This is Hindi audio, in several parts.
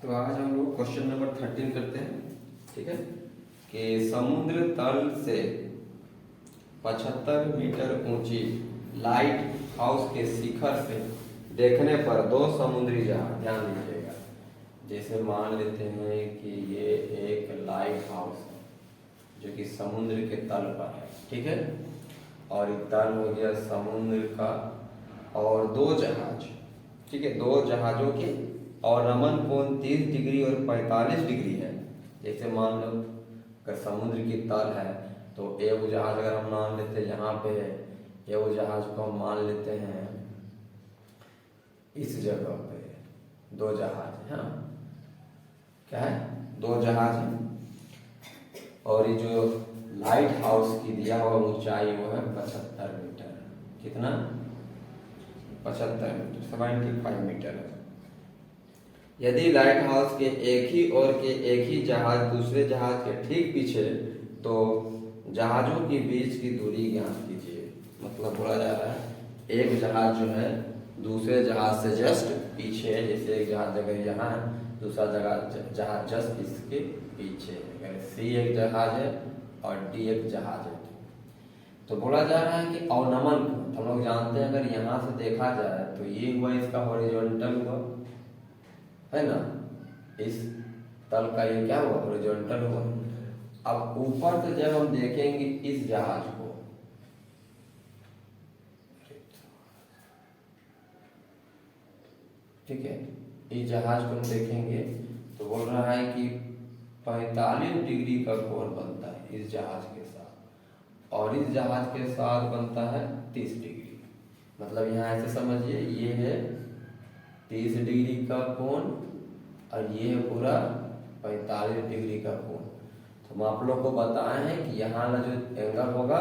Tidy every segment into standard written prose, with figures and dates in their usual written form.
तो आज हम लोग क्वेश्चन नंबर 13 करते हैं। ठीक है कि समुद्र तल से 75 मीटर ऊंची लाइट हाउस के शिखर से देखने पर दो समुद्री जहाज, ध्यान दीजिएगा, जैसे मान लेते हैं कि ये एक लाइट हाउस है जो कि समुद्र के तल पर है। ठीक है, और ये तल हो गया समुद्र का, और दो जहाज, ठीक है, दो जहाजों के और रमन कोण 30 डिग्री और 45 डिग्री है। जैसे मान लो अगर समुद्र की तल है तो एक जहाज अगर हम मान लेते हैं यहाँ पे है, एक जहाज को हम मान लेते हैं इस जगह पे, दो जहाज है, क्या है, दो जहाज है। और ये जो लाइट हाउस की दिया हुआ ऊंचाई वो है 75 मीटर। कितना? 75 मीटर, 75 मीटर है। यदि लाइट हाउस के एक ही ओर के एक ही जहाज दूसरे जहाज के ठीक पीछे, तो जहाजों के बीच की दूरी ज्ञात कीजिए। मतलब बोला जा रहा है एक जहाज जो है दूसरे जहाज से जस्ट पीछे है, जैसे एक जहाज अगर यहाँ है, दूसरा जहाज जस्ट इसके पीछे है। अगर सी एक जहाज है और डी एक जहाज है, तो बोला जा रहा है कि अवनमन, हम लोग जानते हैं अगर यहाँ से देखा जाए तो ये हुआ इसका हॉरिजॉन्टल हुआ, है ना, इस तल का ये क्या हुआ, हॉरिजॉन्टल हुआ। अब ऊपर से जब हम देखेंगे इस जहाज को, ठीक है, इस जहाज को हम देखेंगे तो बोल रहा है कि 45 डिग्री का कोण बनता है इस जहाज के साथ, और इस जहाज के साथ बनता है 30 डिग्री। मतलब यहाँ ऐसे समझिए ये है 30 डिग्री का कोण और ये है पूरा 45 डिग्री का कोण। तो हम आप लोग को बताए हैं कि यहाँ ना जो एंगल होगा,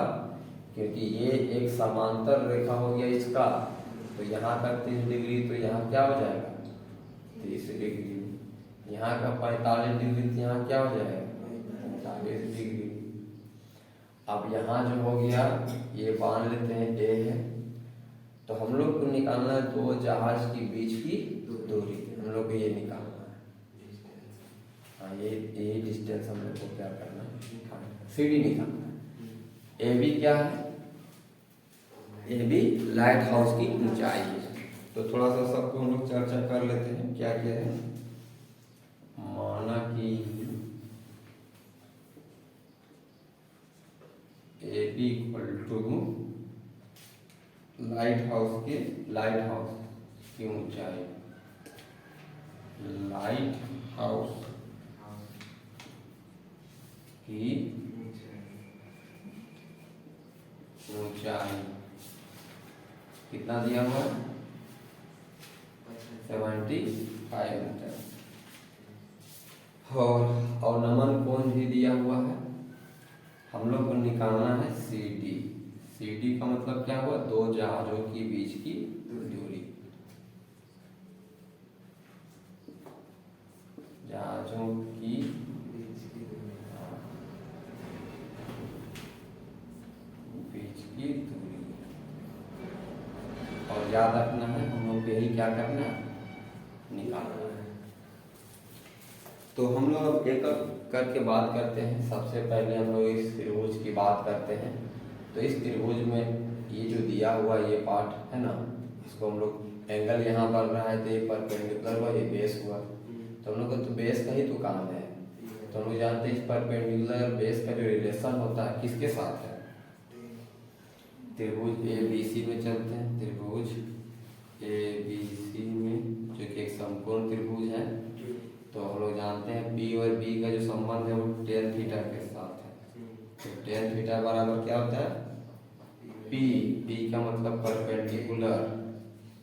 क्योंकि ये एक समांतर रेखा हो गया इसका, तो यहाँ का 30 डिग्री, तो यहाँ क्या हो जाएगा 30 डिग्री, यहाँ का 45 डिग्री, तो यहाँ क्या हो जाएगा 45 डिग्री। अब यहाँ जो हो गया ये मान लेते हैं ए है, तो हम लोग को निकालना है दो जहाज के बीच की दूरी, हम लोग को ये निकालना है। हाँ, ये डिस्टेंस हम लोग को क्या करना है, सीडी निकालना है। ए बी क्या है, ए बी लाइट हाउस की ऊंचाई है। तो थोड़ा सा सबको हम लोग चर्चा कर लेते हैं क्या क्या है। माना कि A B equal to lighthouse की ऊंचाई, लाइट हाउस की ऊंचाई कितना दिया हुआ है 75 मीटर, और नमन कोण भी दिया हुआ है। हम लोग को निकालना है सी डी। सी डी का मतलब क्या हुआ, दो जहाजों के बीच की दूरी, जहाजों की बीच की दूरी। और याद रखना है हम लोग यही क्या करना है, निकालना है। तो हम लोग अब एक करके बात करते हैं। सबसे पहले हम लोग इस त्रिभुज की बात करते हैं। तो इस त्रिभुज में ये जो दिया हुआ ये पार्ट है ना, इसको हम लोग एंगल यहाँ बढ़ रहा है तो ये परपेंडिकुलर हुआ, ये बेस हुआ, तो हम लोग को तो बेस का ही तो काम है। तो हम लोग जानते हैं इस परपेंडिकुलर बेस का जो रिलेशन होता है किसके साथ है, त्रिभुज ए बी सी में चलते हैं। त्रिभुज ए बी सी में जो कि एक समकोण त्रिभुज है, तो हम लोग जानते हैं पी और बी का जो संबंध है वो tan थीटा के साथ है। तो tan थीटा बराबर क्या होता है पी, पी का मतलब परपेंडिकुलर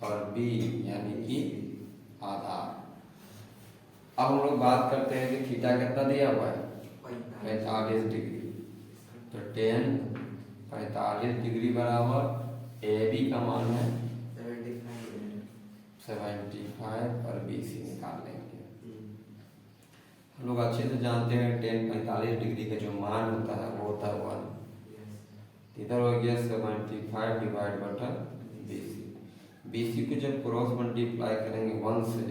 और बी यानी कि आधार। अब हम लोग बात करते हैं कि थीटा कितना दिया हुआ है 45 डिग्री, तो tan 45 डिग्री बराबर ए बी का मान है 75 और बी सी निकाल लेंगे। हम लोग अच्छे से जानते हैं tan 45 डिग्री का जो मान होता है वो होता है 1। इधर हो गया 75 डिवाइड बटा BC। BC को जब क्रॉस मल्टीप्लाई करेंगे 1 से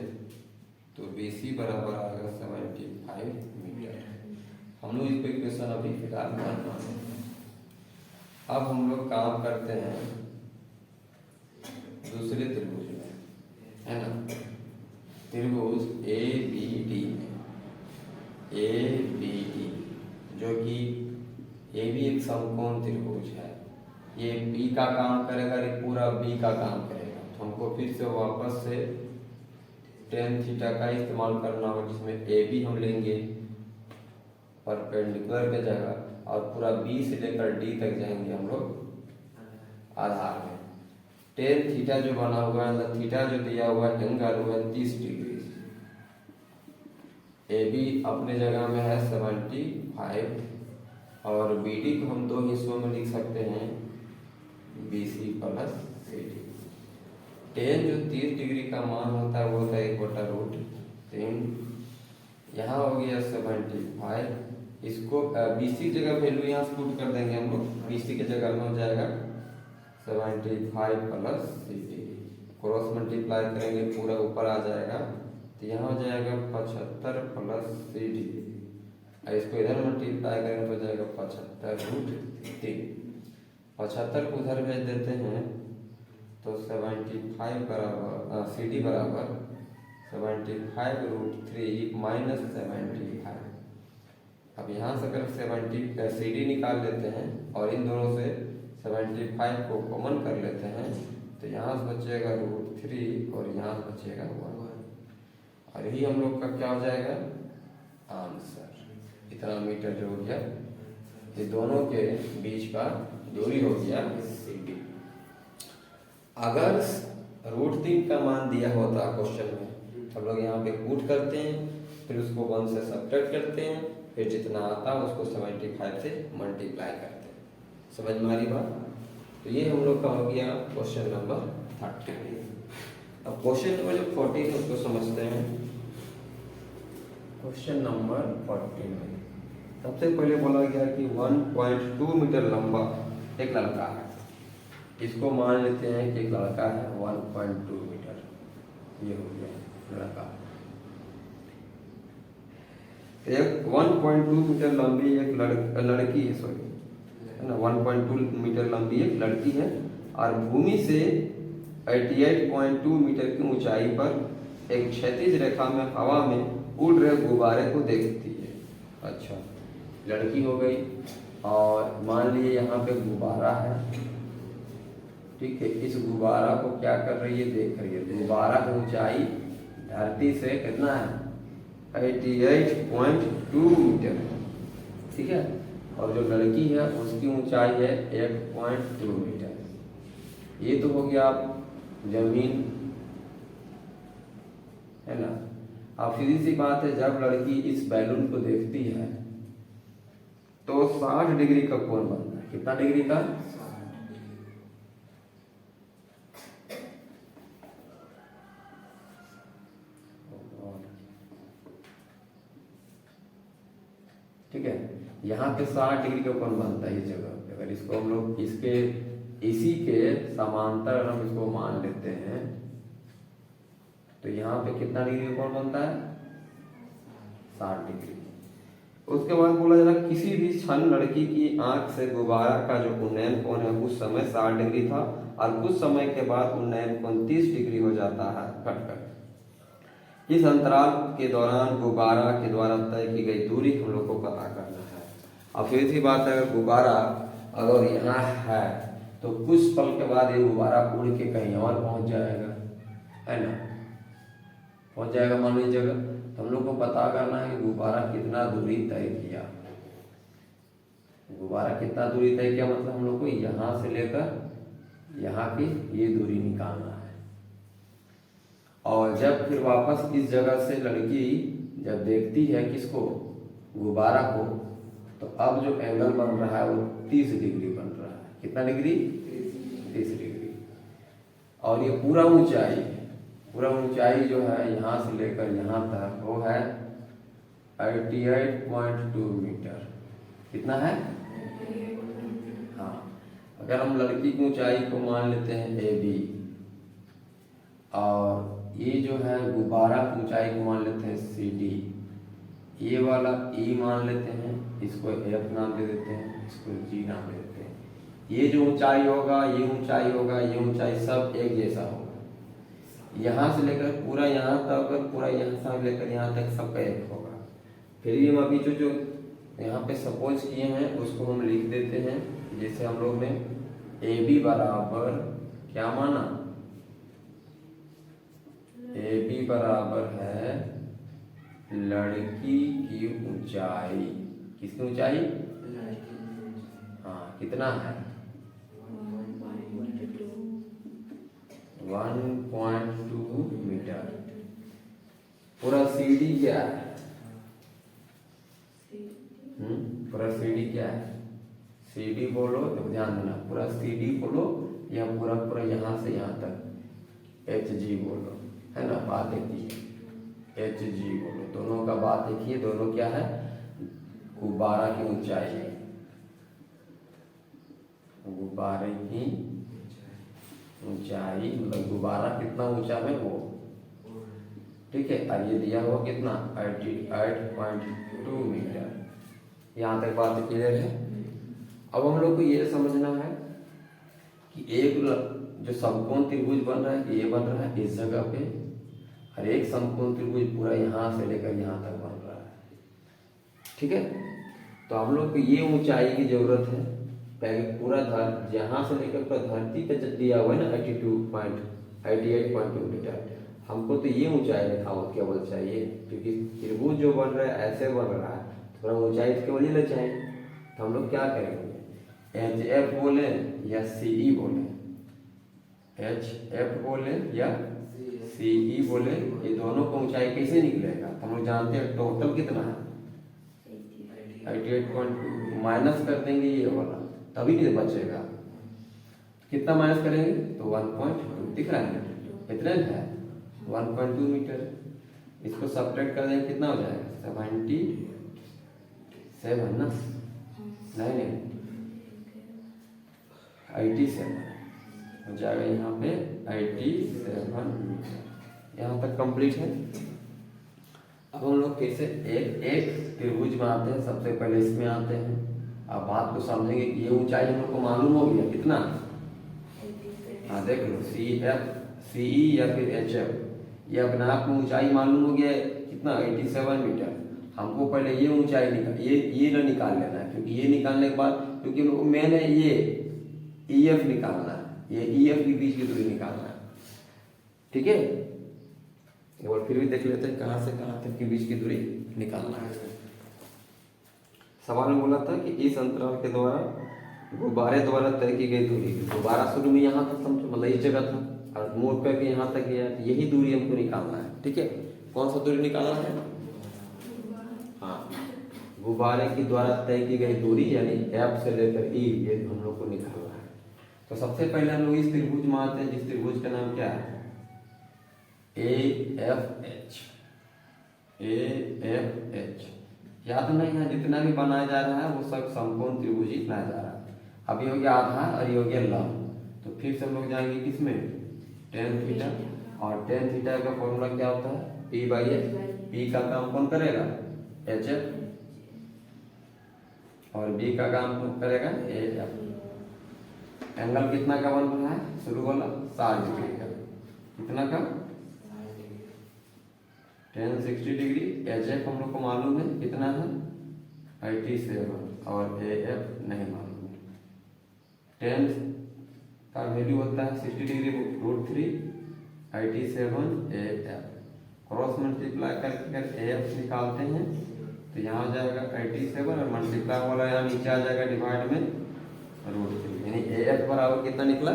तो BC बराबर आएगा 75 मीटर। हम लोग इस पे इक्वेशन अभी फिलहाल मान लेते हैं। अब हम लोग काम करते हैं दूसरे त्रिभुज में, है ना, त्रिभुज ABD में। ABD जो कि ये भी एक समकोण त्रिभुज है। ये B का काम करेगा, ये पूरा B का काम करेगा। तो हमको फिर से वापस से tan थीटा का इस्तेमाल करना होगा, जिसमें AB हम लेंगे परपेंडिकुलर के जगह, और पूरा B से लेकर D तक जाएंगे हम लोग आधार में। tan थीटा जो बना हुआ है, थीटा जो दिया हुआ है एंगल, वो है 30 डिग्री। AB अपने जगह में है 75, और BD को हम दो हिस्सों में लिख सकते हैं, BC प्लस CD। tan जो 30 डिग्री का मान होता है वो होता है 1/√3। यहाँ हो गया 75। इसको BC की जगह वैल्यू यहाँ से पुट कर देंगे हम लोग। BC की जगह में हो जाएगा 75 प्लस CD, क्रॉस मल्टीप्लाई करेंगे पूरा ऊपर आ जाएगा, तो यहाँ हो जाएगा 75 प्लस CD। इसको इधर मल्टीप्लाई करेंगे तो हो जाएगा 75√3। 75 को उधर भेज देते हैं तो 75 बराबर CD बराबर 75√3 माइनस 75। अब यहाँ से अगर 70 CD निकाल लेते हैं और इन दोनों से 75 को कॉमन कर लेते हैं, तो यहाँ से बचेगा √3 और यहाँ से बचेगा 1, और यही हम लोग का क्या हो जाएगा आंसर। इतना मीटर जो हो गया, ये दोनों के बीच का दूरी हो गया CD। अगर √3 का मान दिया होता क्वेश्चन में, हम लोग यहाँ पे पुट करते हैं, फिर उसको 1 से सब्ट्रैक्ट करते हैं, फिर जितना आता है उसको 75 से मल्टीप्लाई करते हैं। समझ में आ रही बात? तो ये हम लोग का हो गया क्वेश्चन नंबर 30। अब क्वेश्चन नंबर जो 14 उसको समझते हैं। क्वेश्चन नंबर 14 में सबसे पहले बोला गया कि 1.2 मीटर लंबा एक लड़का है। इसको मान लेते हैं कि एक लड़का है 1.2 मीटर, ये हो गया लड़का। एक 1.2 मीटर लंबी एक लड़की है, सॉरी, है ना, 1.2 मीटर लंबी एक लड़की है, और भूमि से 88.2 मीटर की ऊंचाई पर एक क्षैतिज रेखा में हवा में उड़ रहे गुब्बारे को देखती है। अच्छा, लड़की हो गई, और मान लीजिए यहाँ पे गुब्बारा है, ठीक है। इस गुब्बारा को क्या कर रही है, देख रही है। गुब्बारा की ऊंचाई धरती से कितना है, 88.2 मीटर है, ठीक है। और जो लड़की है उसकी ऊंचाई है 1.2 मीटर। ये तो हो गया जमीन, है ना। अब सीधी सी बात है, जब लड़की इस बैलून को देखती है तो 60 डिग्री का कोण बनता है। कितना डिग्री का? ठीक है, यहाँ पे 60 डिग्री का कोण बनता है इस जगह पे। अगर इसको हम लोग इसके इसी के समांतर हम इसको मान लेते हैं, तो यहाँ पे कितना डिग्री का कोण बनता है, 60 डिग्री। उसके बाद बोला जा रहा किसी भी क्षण लड़की की आंख से गुब्बारा का जो उन्नयन कोण है उस समय 60 डिग्री था, और कुछ समय के बाद उन्नयन कोण 30 डिग्री हो जाता है घटकर। इस अंतराल के दौरान गुब्बारा के द्वारा तय की गई दूरी हम लोग को पता करना है। अब फिर सी बात है, अगर गुब्बारा अगर यहाँ है तो कुछ पल के बाद ये गुब्बारा उड़ के कहीं और पहुंच जाएगा, है ना, पहुंच जाएगा मान लीजिए जगह। तो हम लोग को पता करना है कि गुब्बारा कितना दूरी तय किया। गुब्बारा कितना दूरी तय किया मतलब हम लोग को यहाँ से लेकर यहाँ की ये दूरी निकालना है। और जब फिर वापस इस जगह से लड़की जब देखती है किसको, गुब्बारा को, तो अब जो एंगल बन रहा है वो 30 डिग्री बन रहा है। कितना डिग्री? 30 डिग्री। और ये पूरा ऊंचाई जो है यहाँ से लेकर यहाँ तक वो है 88.2 मीटर। कितना है? हाँ, अगर हम लड़की की ऊंचाई को मान लेते हैं AB, और ये जो है गुब्बारा की ऊंचाई को मान लेते हैं CD, ये वाला E मान लेते हैं, इसको F नाम दे देते हैं, इसको G नाम दे देते हैं। ये जो ऊंचाई होगा, ये ऊंचाई होगा, ये ऊंचाई सब एक जैसा होगा। यहाँ से लेकर पूरा यहाँ तक, पूरा यहाँ से लेकर यहाँ तक सबका एक होगा। फिर ये हम अभी जो यहाँ पे सपोज किए हैं उसको हम लिख देते हैं। जैसे हम लोग ने AB बराबर क्या माना, AB बराबर है लड़की की ऊंचाई। किसकी ऊंचाई? हाँ, कितना है? 1.2 मीटर। पूरा CD क्या है? पूरा CD क्या है? CD बोलो तो ध्यान देना, पूरा CD बोलो या पूरा पूरा यहाँ से यहाँ तक HG बोलो, है ना। बात एक ही है, HG बोलो, दोनों का बात एक ही है। दोनों क्या है? गुब्बारा की ऊंचाई है, गुब्बारे की ऊंचाई, मतलब गुब्बारा कितना ऊंचा है वो, ठीक है। अब ये दिया हुआ कितना, 8.2 मीटर। यहाँ तक बात क्लियर है। अब हम लोग को ये समझना है कि एक जो समकोण त्रिभुज बन रहा है, ये बन रहा है इस जगह पे, और एक समकोण त्रिभुज पूरा यहाँ से लेकर यहाँ तक बन रहा है, ठीक है। तो हम लोग को ये ऊंचाई की जरूरत है। पहले पूरा यहाँ से लेकर पूरा धरती पे दिया हुआ है ना 88.2 मीटर। हमको तो ये ऊंचाई लिखा केवल चाहिए, क्योंकि त्रिभुज जो बन रहा है ऐसे बन रहा है, थोड़ा ऊंचाई तो केवल ही ले चाहिए। तो हम लोग क्या करेंगे, HF बोले या CE बोले, HF बोले या CE बोले, ये दोनों को ऊंचाई कैसे निकलेगा? तो हम लोग जानते हैं टोटल कितना है 88.2, माइनस कर देंगे ये वाला, तभी नहीं बचेगा। कितना माइनस करेंगे तो 1.2 दिख रहा है, कितना है 1.2 मीटर। इसको सब्ट्रैक्ट कर देंगे, कितना हो जाएगा 77 ना, नहीं 87 हो जाएगा यहाँ पे 87 मीटर। यहाँ तक कंप्लीट है। अब हम लोग कैसे एक एक त्रिभुज में आते हैं। सबसे पहले इसमें आते हैं। अब बात को समझेंगे कि ये ऊंचाई हम लोग को मालूम हो गया कितना। हाँ देख लो, CE या फिर HF, ये अपने आप को ऊंचाई मालूम हो गया कितना 87 मीटर। हमको पहले ये ऊंचाई ये ना निकाल लेना है, क्योंकि ये निकालने के बाद, क्योंकि मैंने ये EF निकालना है, ये EF के बीच की दूरी निकालना है, ठीक है। और फिर भी देख लेते हैं कहाँ से कहाँ तक के बीच की दूरी निकालना है। सवाल में बोला था कि इस अंतराल के द्वारा गुब्बारे द्वारा तय की गई दूरी, गुब्बारा शुरू में यहाँ तक समझो, मतलब इस जगह था और मोड़ करके यहाँ तक गया, यही दूरी हमको निकालना है, ठीक है। कौन सा दूरी निकालना है? हाँ, गुब्बारे की द्वारा तय की गई दूरी, यानी F से लेकर E, ये हम लोग को निकालना है। तो सबसे पहले हम लोग इस त्रिभुज में आते हैं, जिस त्रिभुज का नाम क्या है AFH। याद नहीं है, जितना भी बनाया जा रहा है वो सब समकोण त्रिभुज ही बनाया जा रहा है। अब ये हो गया आधार और ये हो गया लंब। तो फिर से हम लोग जाएंगे किसमें, tan थीटा। और tan थीटा का फॉर्मूला क्या होता है P/S। P का काम कौन करेगा HF, और B का काम कौन करेगा AF। एंगल कितना का बन रहा है, शुरू वाला 60 डिग्री का, कितना का tan 60 डिग्री। HF हम लोग को मालूम है कितना है 87, और AF नहीं मालूम है। tan का वैल्यू होता है 60 डिग्री √3, 87 AF। क्रॉस मल्टीप्लाई करके AF निकालते हैं तो यहाँ हो जाएगा 87, और मल्टीप्लाई वाला यहाँ नीचे आ जाएगा डिवाइड में √3, यानी AF बराबर कितना निकला।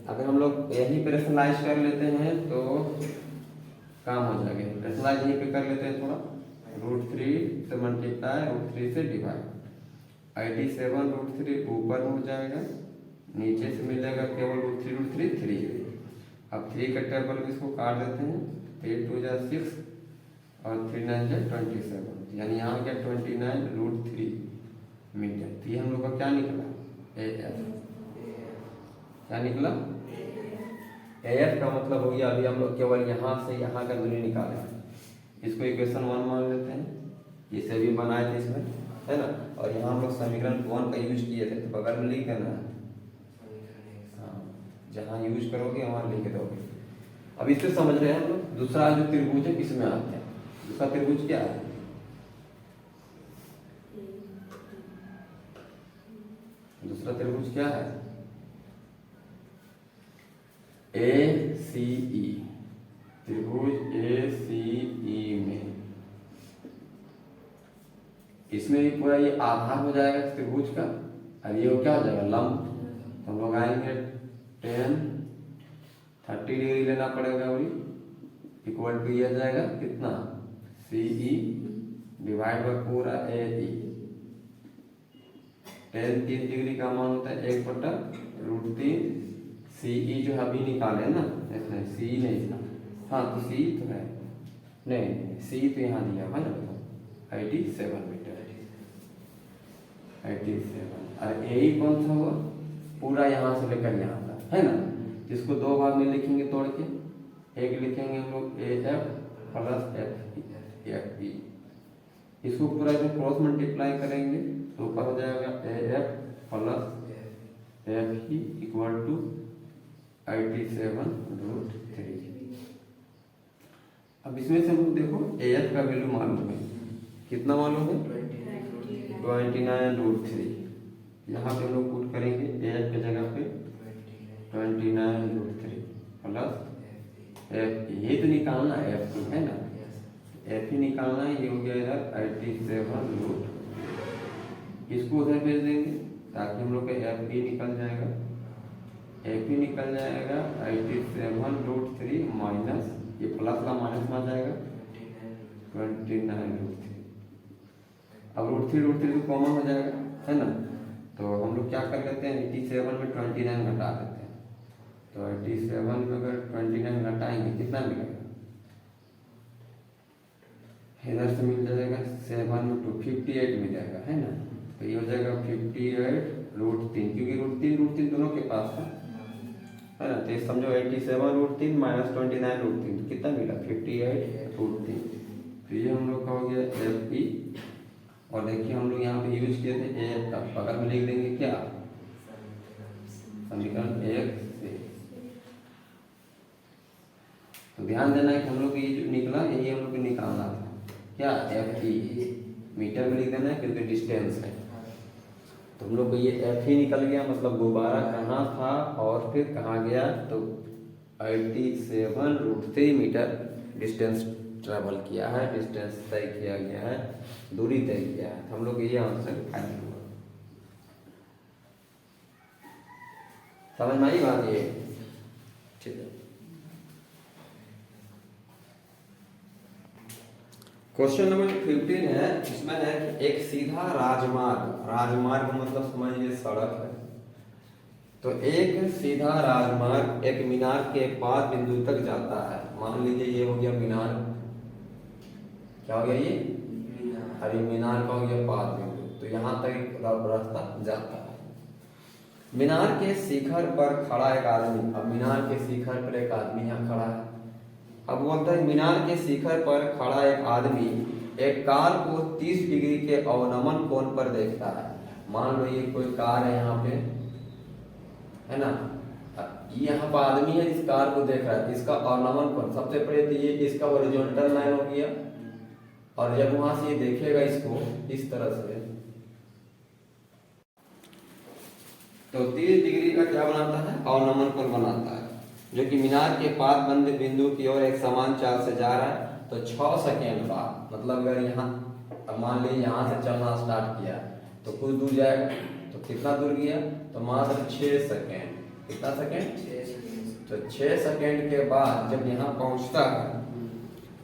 अगर हम लोग यही पे रेशनलाइज कर लेते हैं तो काम हो जाएगा। रेशनलाइज यहीं पे कर लेते हैं थोड़ा, √3 से मल्टीप्लाई, √3 से डिवाइड, 87 √3 ऊपर हो जाएगा, नीचे से मिलेगा केवल √3 3। अब 3 का टेबल में इसको काट देते हैं, 3 2 जा 6 और 3 9 जा 27, यानी यहाँ क्या 29 √3 मीटर। तो ये हम लोग का क्या निकला AF, क्या निकला AF का मतलब हो गया, अभी हम लोग केवल यहाँ से यहाँ का दूरी निकाले, इसको इक्वेशन 1 मान लेते हैं, इसे भी बनाए थे इसमें, है ना। और यहाँ हम लोग समीकरण 1 का यूज किए थे, तो बगल में लिख देना है, हाँ, जहाँ यूज करोगे वहाँ लिख दोगे। अब इससे समझ रहे हैं हम लोग दूसरा जो त्रिभुज है किसमें आते हैं। दूसरा त्रिभुज क्या है, दूसरा त्रिभुज क्या है, ACE, त्रिभुज ACE में, इसमें भी पूरा ये आधार हो जाएगा त्रिभुज का, और ये क्या हो जाएगा लंब। हम लोग आएंगे 30 डिग्री लेना पड़ेगा, और इक्वल टू ये जाएगा कितना, CE डिवाइड बाय पूरा AE। 3 डिग्री का मान होता है 1/√3। CE जो अभी निकाले ना, CE नहीं था, हाँ तो CE तो है, नहीं CE तो यहाँ दिया है ना, 87 मीटर, 87। और AE कौन सा हुआ, पूरा यहाँ से लेकर यहाँ तक, है ना। जिसको दो भाग में लिखेंगे तोड़ के, एक लिखेंगे हम लोग AF प्लस FE, इसको पूरा जो क्रॉस मल्टीप्लाई करेंगे तो ऊपर हो जाएगा AF plus FE equal to 87√3। अब इसमें से हम लोग देखो AF का वैल्यू मालूम है, कितना मालूम है, 29√3। यहाँ पे हम लोग पुट करेंगे AF के जगह पे 29√3 प्लस FE, ये तो निकालना है FE, है ना, FE निकालना है, ये हो गया इधर 87√, इसको उधर भेज देंगे ताकि हम लोग का FE निकल जाएगा, FE निकल जाएगा 87√3 माइनस, ये प्लस का माइनस में आ जाएगा 29√3। अब √3 तो कॉमन हो जाएगा, है ना। तो हम लोग क्या कर लेते हैं, 87 में 29 घटा देते हैं, तो 87 में अगर 29 घटाएंगे कितना मिलेगा, इधर से मिल जाएगा 7 में 2 58 मिलेगा, है ना। तो ये हो जाएगा 58√3, क्योंकि √3 दोनों के पास है ना। तो ये समझो 87√3 माइनस 29√3 तो कितना मिला, 58√3। तो ये हम लोग का हो गया FE। और देखिए हम लोग यहाँ पे यूज किए थे AF का, बगल में लिख देंगे क्या, समीकरण 1 से। तो ध्यान देना है कि हम लोग ये जो निकला यही हम लोग को निकालना था, क्या FE, मीटर में लिख देना है क्योंकि डिस्टेंस है। तो हम लोग को ये FE निकल गया, मतलब गुब्बारा कहाँ था और फिर कहाँ गया, तो 87√3 मीटर डिस्टेंस ट्रेवल किया है, डिस्टेंस तय किया गया है, दूरी तय किया है। हम लोग ये आंसर फाइनल हुआ। समझ में आई बात ये, ठीक है। क्वेश्चन नंबर 15 है, इसमें है कि एक सीधा राजमार्ग, राजमार्ग मतलब समझिए सड़क है, तो एक सीधा राजमार्ग एक मीनार के 5 बिंदु तक जाता है। मान लीजिए ये हो गया मीनार, क्या हो गया ये, अरे मीनार का हो गया 5 बिंदु, तो यहाँ तक रास्ता जाता है। मीनार के शिखर पर खड़ा एक आदमी, अब मीनार के शिखर पर एक आदमी यहाँ खड़ा है। अब बोलता है मीनार के शिखर पर खड़ा एक आदमी एक कार को 30 डिग्री के अवनमन कोण पर देखता है। मान लो ये कोई कार है यहाँ पे, है ना, यहाँ पर आदमी है, इस कार को देख रहा है, इसका अवनमन कोण सबसे पहले तो ये इसका हॉरिजॉन्टल लाइन हो गया, और जब वहां से ये देखेगा इसको इस तरह से, तो 30 डिग्री का क्या बनाता है, अवनमन कोण बनाता है, जो कि मीनार के 5 बिंदु की ओर एक समान चाल से जा रहा है। तो 6 सेकेंड बाद, मतलब अगर यहाँ मान लीजिए यहाँ से चलना स्टार्ट किया तो कुछ दूर जाएगा, तो कितना दूर गया, तो मात्र 6 सेकेंड, कितना सेकेंड, तो 6 सेकेंड के बाद जब यहाँ पहुँचता है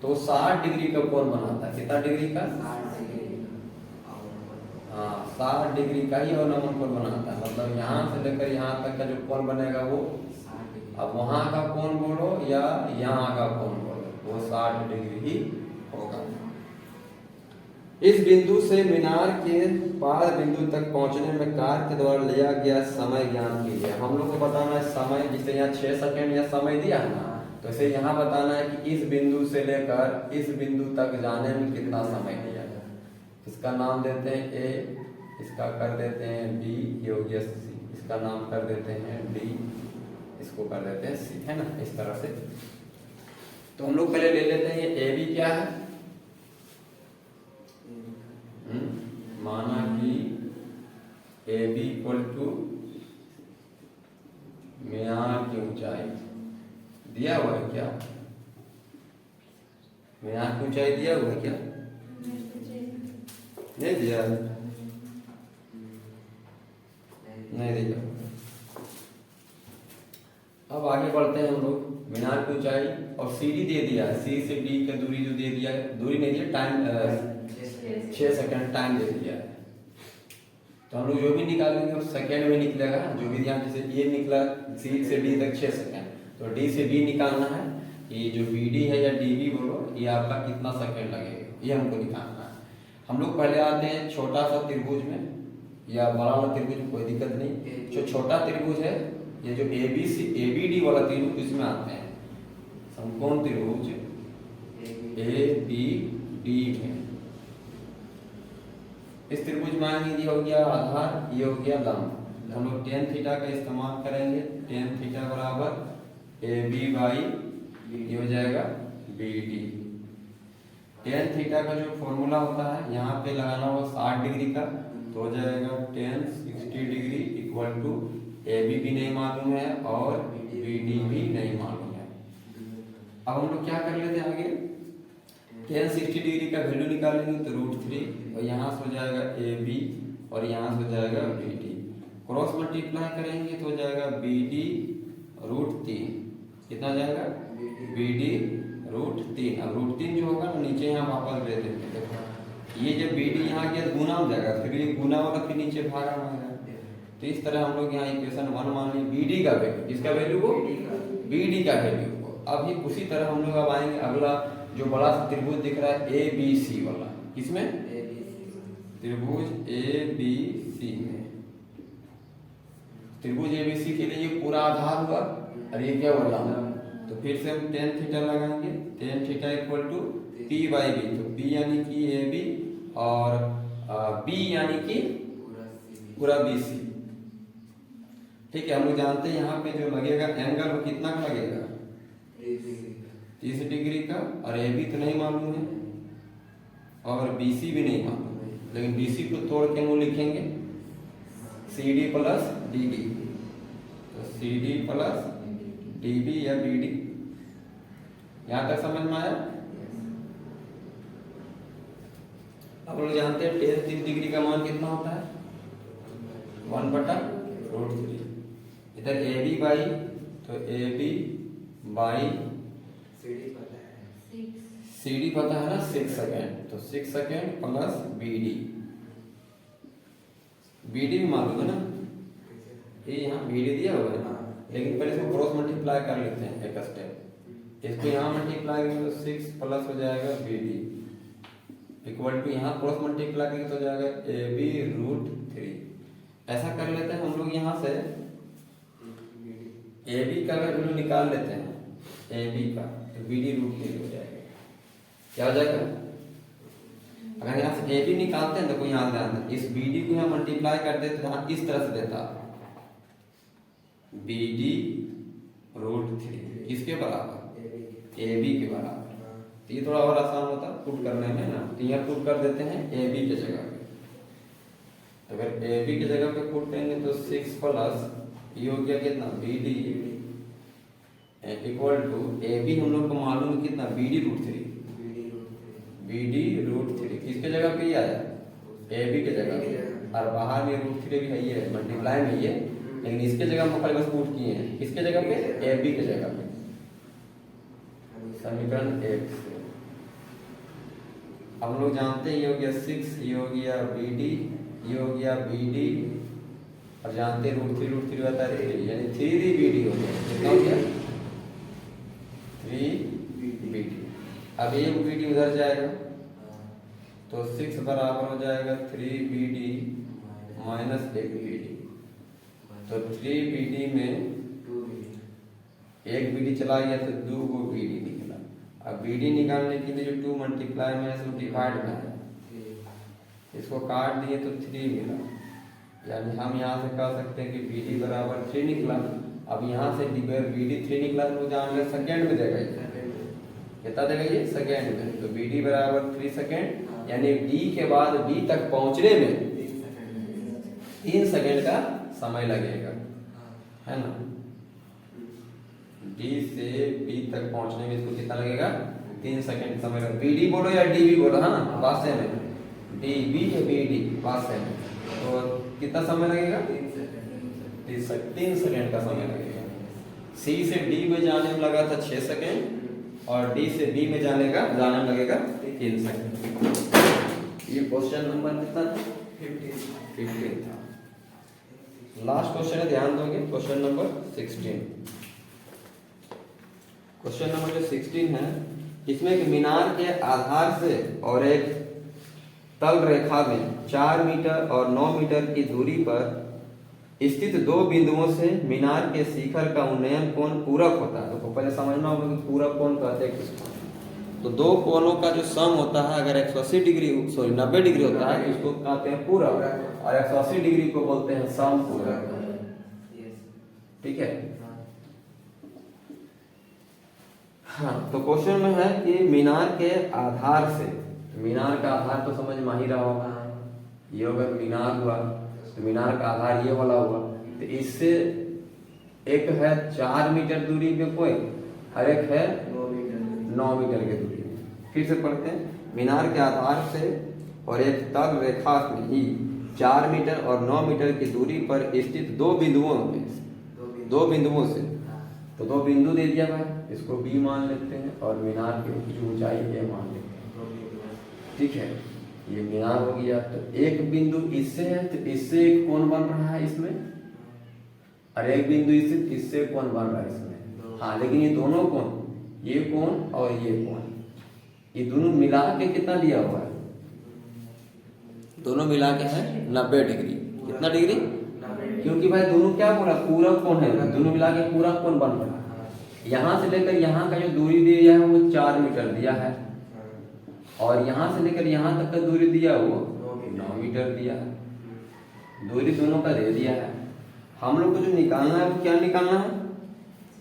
तो 60 डिग्री का कोण बनाता है। कितना डिग्री का, हाँ 60 डिग्री का ही अवनमन कोण बनाता है। मतलब यहाँ से लेकर यहाँ तक का जो कोण बनेगा वो, अब वहां का कोण बोलो या यहाँ का कोण बोलो, वो 60 डिग्री ही होगा। इस बिंदु से मीनार के पार बिंदु तक पहुंचने में कार के द्वारा लिया गया समय ज्ञान कीजिए। हम लोग को बताना है समय, जिससे यहाँ 6 सेकंड या समय दिया है ना, तो इसे यहाँ बताना है कि इस बिंदु से लेकर इस बिंदु तक जाने में कितना समय लिया है। इसका नाम देते हैं ए, इसका कर देते हैं बी, ये हो गया सी, इसका नाम कर देते हैं डी, इसको कर देते हैं सी, है ना, इस तरह से। तो हम लोग पहले ले लेते हैं ए बी क्या है। माना कि ए बी इक्वल टू मीनार की ऊंचाई दिया हुआ है क्या? मीनार की ऊंचाई दिया हुआ है क्या? नहीं दिया है, नहीं दिया। अब आगे बढ़ते हैं हम लोग। मीनार की ऊंचाई और सीडी दे दिया है, सी से डी की दूरी जो दे दिया है, दूरी नहीं दिया, टाइम 6 सेकंड टाइम दे दिया है। तो हम लोग जो भी निकालेंगे वो सेकंड में निकलेगा। जो भी यहाँ जैसे ये निकला सी से डी तक 6 सेकंड, तो डी से बी निकालना है। ये जो बी डी है या डी बी बोलो, ये आपका कितना सेकंड लगेगा, ये हमको निकालना है। हम लोग पहले आते हैं छोटा सा त्रिभुज में या बड़ा वाला त्रिभुज में, कोई दिक्कत नहीं। जो छोटा त्रिभुज है, ये जो A B C A B D वाला त्रिभुज, इसमें आते हैं समकोण त्रिभुज ए बी डी में। इस त्रिभुज में ये हो गया आधार, ये हो गया लंब। हम लोग टेन थीटा का इस्तेमाल करेंगे। टेन थीटा बराबर ए बी बाई ये हो जाएगा बी डी। टेन थीटा का जो फॉर्मूला होता है यहाँ पे लगाना होगा 60 डिग्री का, तो हो जाएगा टेन 60 डिग्री इक्वल टू ए बी भी नहीं मालूम है और बी डी भी नहीं मालूम है। अब हम लोग क्या कर लेते हैं आगे, टेन 60 डिग्री का वैल्यू निकालेंगे तो √3, और यहाँ से हो जाएगा ए बी और यहाँ से हो जाएगा बी डी। क्रॉस मल्टीप्लाई करेंगे तो हो जाएगा बी डी √3, कितना हो जाएगा बी डी √3। अब √3 जो होगा ना नीचे यहाँ वापस ले देंगे। देखो ये जब बी डी यहाँ गया गुना हो जाएगा, फिर ये गुना वाला फिर नीचे भागा मारेगा। तो इस तरह हम लोग यहाँ इक्वेशन 1 मान ली, बी डी का वैल्यू, किसका वैल्यू को, बी डी का वैल्यू को। अब ये उसी तरह हम लोग अब आएंगे अगला जो बड़ा सा त्रिभुज दिख रहा है ए बी सी वाला, किसमें, त्रिभुज ए बी सी में। त्रिभुज ए बी सी के लिए ये पूरा आधार हुआ और ये क्या हुआ लंब। तो फिर से हम टेन थीटा लगाएंगे। Tan theta equal to P by B, तो पी यानी कि ए बी और बी यानी कि पूरा बी सी। ठीक है, हम लोग जानते हैं यहाँ पे जो लगेगा एंगल वो कितना का लगेगा, 30 डिग्री का, और ए बी तो नहीं मालूम है और बी सी भी नहीं मालूम है, लेकिन बी सी को तोड़ के हम लोग लिखेंगे C D plus D B. तो C D plus D B या बी डी, यहाँ तक समझ में आया। अब लोग जानते हैं टेन 30 डिग्री का मान कितना होता है, 1/√3। इधर ए बी बाई, तो A B by C D पता है ना 6 सेकेंड, तो 6 second plus B D. B D भी मालूम है ना, ये यहाँ बी डी दिया हुआ है, लेकिन पहले इसको क्रॉस मल्टीप्लाई कर लेते हैं एक स्टेप। इसको यहाँ मल्टीप्लाई करेंगे तो 6 प्लस हो जाएगा बी डी इक्वल टू यहाँ क्रॉस मल्टीप्लाई करेंगे तो हो जाएगा ए बी √3। ऐसा कर लेते हैं हम लोग, यहाँ से ए बी का वैल्यू निकाल लेते हैं, ए बी का, तो बी डी √3 हो जाएगा। क्या हो जाएगा, अगर यहाँ से ए बी निकालते हैं तो कोई यहाँ ध्यान दें, इस बी डी को यहाँ मल्टीप्लाई कर देते तो यहाँ इस तरह से देता बी डी √3 किसके बराबर, ए बी के बराबर। तो ये थोड़ा और आसान होता है पुट करने में ना, तो यहाँ पुट कर देते हैं ए बी के जगह पे। तो अगर ए बी की जगह पे पुट करेंगे तो 6 प्लस ये हो गया कितना B D equal to A B हम लोग को मालूम कितना बी डी √3, बी डी √3 किसके जगह पे आया, ए बी के जगह पे, और बाहर में √3 भी है, ये मल्टीप्लाई में ये, लेकिन इसके जगह हम पहले बस पुट किए हैं, किसके जगह पे, ए बी के जगह पे। समीकरण 1 से हम लोग जानते हैं ये हो गया 6, ये हो गया बी डी, ये हो गया बी डी, और जानते हैं √3 होता है 3, यानी 3 बी डी हो गया। कितना हो गया 3 बी डी। अब ये बी डी उधर जाएगा तो 6 बराबर हो जाएगा 3BD माइनस 1BD। तो 3BD में 1BD चला गया तो 2 को BD निकला। अब BD निकालने के लिए जो 2 मल्टीप्लाई में है इसको डिवाइड में है, इसको काट दिए तो 3 मिला। यानी हम यहाँ से कह सकते हैं कि BD बराबर 3 निकला। अब यहाँ से BD 3 निकला तो जान ले सेकेंड में देगा, कितना देगा ये सेकेंड में। तो BD बराबर 3 सेकेंड, यानी D के बाद B तक पहुँचने में 3 सेकेंड का समय लगेगा, है ना। D से B तक पहुँचने में इसको कितना लगेगा, 3 सेकेंड समय लगेगा। BD बोलो या DB बोलो, है ना, बात सेम है। DB या BD बात सेम है। तो कितना समय लगेगा, 3 सेकेंड का समय लगेगा। C से D में जाने में लगा था 6 सेकेंड और D से B में जाने में लगेगा 3 सेकेंड। ये क्वेश्चन नंबर कितना था, 15 था। लास्ट क्वेश्चन है, ध्यान दोगे, क्वेश्चन नंबर 16। क्वेश्चन नंबर जो 16 है, इसमें एक मीनार के आधार से और एक तल रेखा में 4 मीटर और 9 मीटर की दूरी पर स्थित 2 बिंदुओं से मीनार के शिखर का उन्नयन कोण पूरक होता है। तो पहले समझना होगा कि पूरक कोण कहते हैं किसको। तो 2 कोणों का जो सम होता है, अगर 180 डिग्री 90 डिग्री होता है तो इसको कहते हैं पूरक, और 180 डिग्री को बोलते हैं समपूरक। ठीक है। हाँ, तो क्वेश्चन में है कि मीनार के आधार से, मीनार का आधार तो समझ में ही रहा होगा, ये अगर मीनार हुआ तो मीनार का आधार ये वाला हुआ। तो इससे एक है 4 मीटर दूरी पे कोई, और एक है 9 मीटर की दूरी में। फिर से पढ़ते हैं, मीनार के आधार से और एक तल रेखा में ही 4 मीटर और 9 मीटर की दूरी पर स्थित 2 बिंदुओं से, तो 2 बिंदु दे दिया भाई, इसको B मान लेते हैं और मीनार की ऊंचाई A मान लेते हैं। ठीक है, ये मीनार हो गया। तो एक बिंदु इससे है तो इससे एक कोण बन रहा है इसमें, और एक बिंदु इससे कोण बन रहा है इसमें। हाँ, लेकिन ये दोनों कोण, ये कोण और ये कोण, ये दोनों मिला के कितना दिया हुआ है, दोनों मिला के है 90 डिग्री। कितना डिग्री, क्योंकि भाई दोनों क्या बोला, पूरक कोण है, दोनों मिला के पूरक कोण बन रहा है। यहाँ से लेकर यहाँ का जो दूरी दिया है वो 4 मीटर दिया है, और यहाँ से लेकर यहाँ तक का दूरी दिया वो 9 मीटर दिया है। दूरी दोनों का दे दिया है। हम लोग को जो निकालना है वो क्या निकालना है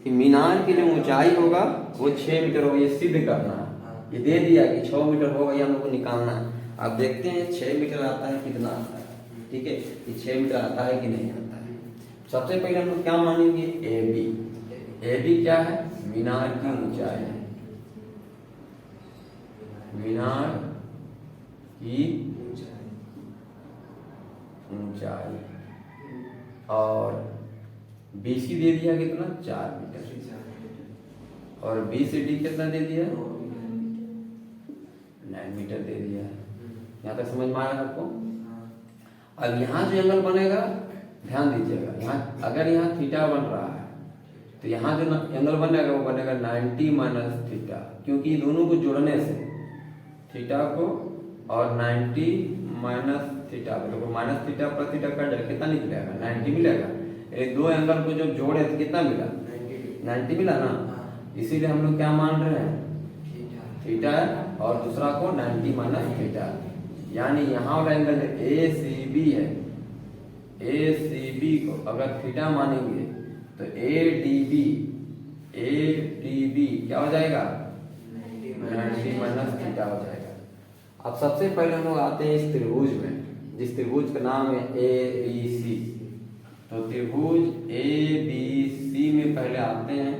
कि मीनार की जो ऊंचाई होगा वो 6 मीटर होगा, ये सिद्ध करना है। ये दे दिया कि 6 मीटर होगा, ये हम लोग को निकालना है। अब देखते हैं 6 मीटर आता है कितना आता है। ठीक है, ये 6 मीटर आता है कि नहीं आता है। सबसे पहले हम लोग क्या मानेंगे, AB क्या है, मीनार की ऊंचाई है, मीनार की ऊंचाई। और BC दे दिया कितना, 4 मीटर, और BCD कितना दे दिया, 9 मीटर दे दिया है। यहाँ तक समझ में आया आपको। अब यहाँ जो एंगल बनेगा, ध्यान दीजिएगा, यहाँ अगर यहाँ थीटा बन रहा है तो यहाँ जो एंगल बनेगा वो बनेगा 90 माइनस थीटा, क्योंकि दोनों को जोड़ने से थीटा को और 90 माइनस थीटा, देखो minus theta plus theta cut जाएगा, कितना निकलेगा, 90 मिलेगा। ये 2 एंगल को जब जोड़े तो कितना मिला, 90 मिला ना। इसीलिए हम लोग क्या मान रहे हैं, थीटा, और दूसरा को 90 माइनस थीटा। यानी यहाँ वाला एंगल ACB है, ACB को अगर थीटा मानेंगे तो ADB क्या हो जाएगा, 90 माइनस थीटा हो जाएगा। अब सबसे पहले हम लोग आते हैं इस त्रिभुज में, जिस त्रिभुज का नाम है ABC। तो त्रिभुज ABC में पहले आते हैं,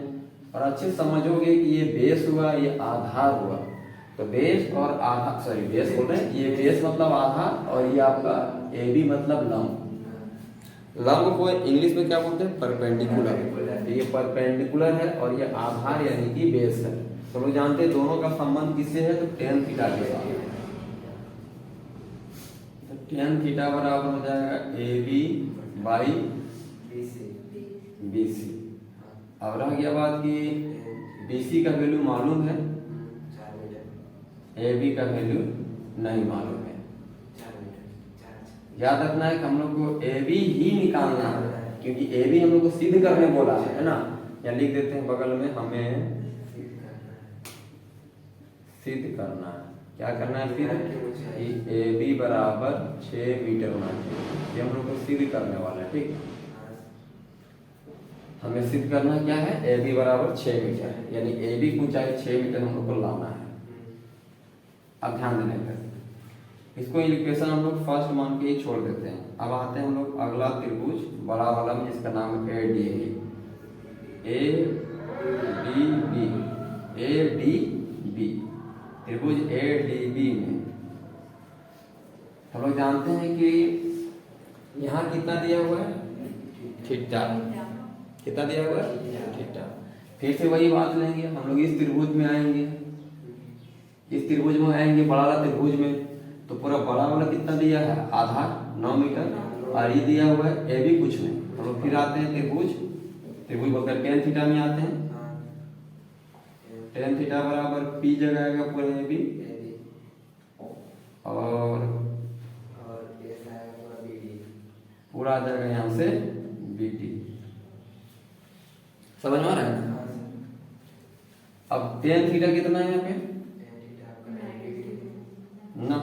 और अच्छे समझोगे कि ये बेस हुआ, ये आधार हुआ। तो बेस और आधार, सॉरी बेस बोल रहे हैं, ये बेस मतलब आधार, और ये आपका AB मतलब लंब। लंब को इंग्लिश में क्या बोलते हैं, परपेंडिकुलर। ये परपेंडिकुलर है और ये आधार यानी कि बेस है। तो लोग जानते हैं दोनों का संबंध किससे है, तो tan थीटा के साथ। तो tan थीटा बराबर हो जाएगा AB बाई BC। अब रह गया बात कि BC का वैल्यू मालूम है, AB का वैल्यू नहीं मालूम है। याद रखना है कि हम लोग को ए बी ही निकालना है, क्योंकि ए बी हम लोग को सिद्ध करने बोला है ना। या लिख देते हैं बगल में, हमें सिद्ध करना है। क्या करना है फिर कि ए बी बराबर 6 मीटर होना चाहिए। ये हम लोग को सिद्ध करने वाला है। ठीक, हमें सिद्ध करना क्या है, ए बी बराबर 6 मीटर, यानी ए बी की ऊंचाई 6 मीटर हम लोग को लाना है। अब ध्यान देने का, इसको इक्वेशन हम लोग फर्स्ट मान के ही छोड़ देते हैं। अब आते हैं हम लोग अगला त्रिभुज बड़ा वाला में, जिसका नाम है ए डी बी। त्रिभुज ए डी बी में हम लोग जानते हैं कि यहाँ कितना दिया हुआ है, थीटा। कितना दिया हुआ है, थीटा। फिर से वही बात लेंगे हम लोग, इस त्रिभुज में आएंगे, इस त्रिभुज में आएंगे बड़ा वाला त्रिभुज में, तो पूरा बड़ा वाला कितना दिया है, आधा 9 मीटर, और ये दिया हुआ है ए बी कुछ नहीं। हम लोग फिर आते हैं त्रिभुज बोलकर टेन थीटा में आते हैं। टेन थीटा बराबर पी जगह आएगा पूरा ए बी, और पूरा आ जाएगा यहाँ से बी डी। समझ में आ रहा है ना। अब टेन थीटा कितना है यहाँ पे ना,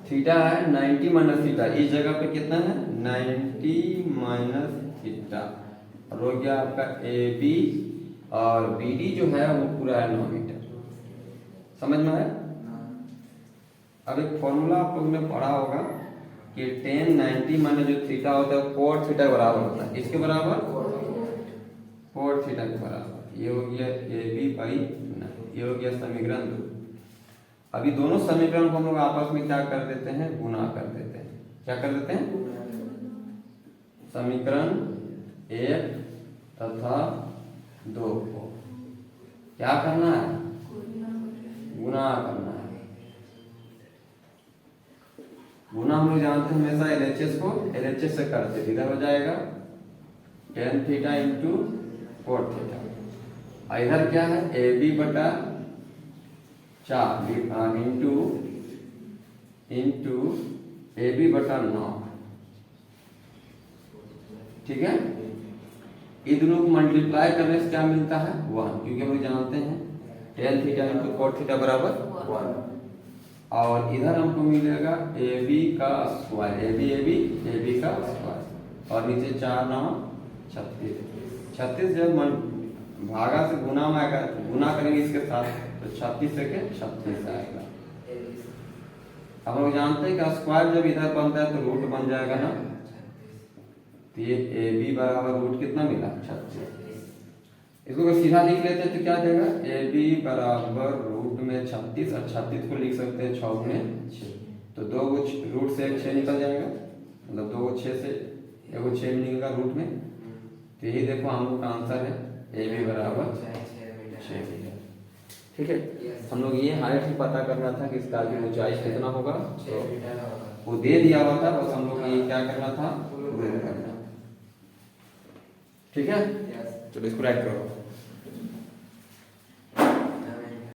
थीटा है 90 माइनस थीटा। इस जगह पे कितना है 90 माइनस थीटा, और हो गया आपका ए बी, और बी डी जो है वो पूरा है 9 मीटर। समझ में आया। अब एक फॉर्मूला आप लोगों ने पढ़ा होगा कि टेन 90 माइनस जो थीटा होता है कोट थीटा बराबर होता है, इसके बराबर कोट थीटा के बराबर। ये हो गया ए बी बाई 9, ये हो गया समीकरण 2। अभी दोनों समीकरण को हम लोग आपस में क्या कर देते हैं, गुना कर देते हैं। क्या कर देते हैं, समीकरण 1 तथा 2 को क्या करना है, गुना करना है। गुना हम लोग जानते हैं हमेशा LHS को LHS से करते, इधर हो जाएगा tan theta into cot theta. इधर क्या है ए बी बटा 4 इंटू ए बी बटा 9। ठीक है, ये दोनों को मल्टीप्लाई करने से क्या मिलता है 1, क्योंकि हम लोग जानते हैं tan theta into cot theta बराबर 1। और इधर हमको मिलेगा ए बी का स्क्वायर, ए बी का स्क्वायर, और नीचे 4 9 36। जब भागा से गुना में आएगा, गुना करेंगे इसके साथ तो 36 से 36 आएगा। हम लोग जानते हैं कि स्क्वायर जब इधर बनता है तो रूट बन जाएगा ना, तो ये ए बी बराबर रूट कितना मिला 36। इसको अगर सीधा लिख लेते हैं तो क्या देगा, ए बी बराबर रूट में 36, और 36 को लिख सकते हैं 6 गुणे 6, तो 2 रूट से 6 निकल जाएगा, मतलब 2 6 से 1 6 निकलेगा रूट में। तो यही देखो हम लोग का आंसर है ए बी बराबर 6 मीटर। ठीक है, हम लोग ये हाइट ही पता करना था कि इसका भी ऊंचाई कितना होगा, तो वो दे दिया हुआ था, बस हम लोग ये क्या करना था, करना। ठीक है, चलो इसको राइट करो।